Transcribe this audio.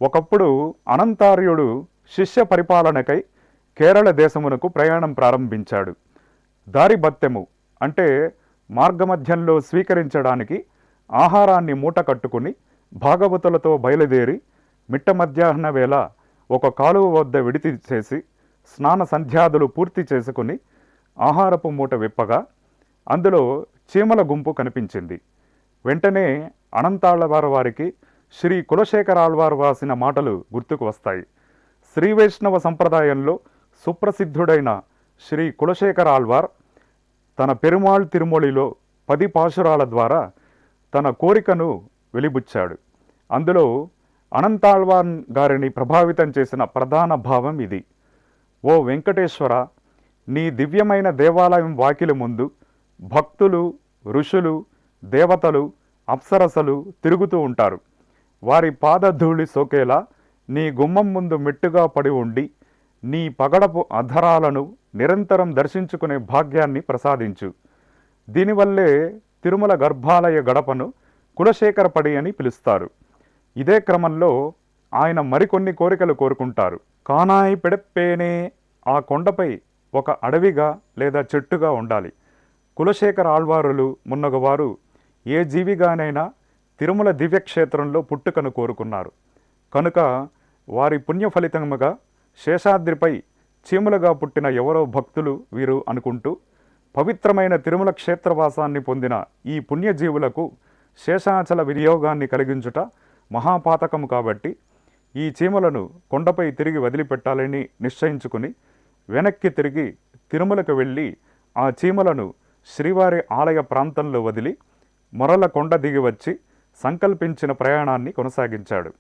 ఒకప్పుడు అనంతార్యుడు శిష్య పరిపాలనకై కేరళ దేశమునకు ప్రయాణం ప్రారంభించాడు. దారి భత్యము అంటే మార్గమధ్యంలో స్వీకరించడానికి ఆహారాన్ని మూట కట్టుకుని భాగవతులతో బయలుదేరి మిట్ట మధ్యాహ్న వేళ ఒక కాలువ వద్ద విడితి చేసి స్నాన సంధ్యాదులు పూర్తి చేసుకుని ఆహారపు మూట విప్పగా అందులో చీమల గుంపు కనిపించింది. వెంటనే అనంతాళ్వార్ వారికి శ్రీ కులశేఖరాళ్వార్ రాసిన మాటలు గుర్తుకు వస్తాయి. శ్రీ వైష్ణవ సంప్రదాయంలో సుప్రసిద్ధుడైన శ్రీ కులశేఖరాళ్వార్ తన పెరుమాళ్ తిరుమొళిలో 10 పాశురాల ద్వారా తన కోరికను వెలిబుచ్చాడు. అందులో అనంతాళ్వార్ గారిని ప్రభావితం చేసిన ప్రధాన భావం ఇది: ఓ వెంకటేశ్వర, నీ దివ్యమైన దేవాలయం వాకిలి ముందు భక్తులు, ఋషులు, దేవతలు, అప్సరసలు తిరుగుతూ ఉంటారు. వారి పాదధూళి సోకేలా నీ గుమ్మం ముందు మెట్టుగా పడి ఉండి నీ పగడపు అధరాలను నిరంతరం దర్శించుకునే భాగ్యాన్ని ప్రసాదించు. దీనివల్లే తిరుమల గర్భాలయ గడపను కులశేఖరపడి అని పిలుస్తారు. ఇదే క్రమంలో ఆయన మరికొన్ని కోరికలు కోరుకుంటారు. కానాయి పెడప్పేనే, ఆ కొండపై ఒక అడవిగా లేదా చెట్టుగా ఉండాలి. కులశేఖర ఆళ్వారులు మున్నగవారు ఏ జీవిగానైనా తిరుమల దివ్యక్షేత్రంలో పుట్టుకను కోరుకున్నారు. కనుక వారి పుణ్య ఫలితముగా శేషాద్రిపై చీములుగా పుట్టిన ఎవరో భక్తులు వీరు అనుకుంటూ పవిత్రమైన తిరుమల క్షేత్రవాసాన్ని పొందిన ఈ పుణ్యజీవులకు శేషాచల వినియోగాన్ని కలిగించుట మహాపాతకము కాబట్టి ఈ చీమలను కొండపై తిరిగి వదిలిపెట్టాలని నిశ్చయించుకుని వెనక్కి తిరిగి తిరుమలకు వెళ్ళి ఆ చీమలను శ్రీవారి ఆలయ ప్రాంతంలో వదిలి మొరల కొండ దిగి వచ్చి సంకల్పించిన ప్రయాణాన్ని కొనసాగించాడు.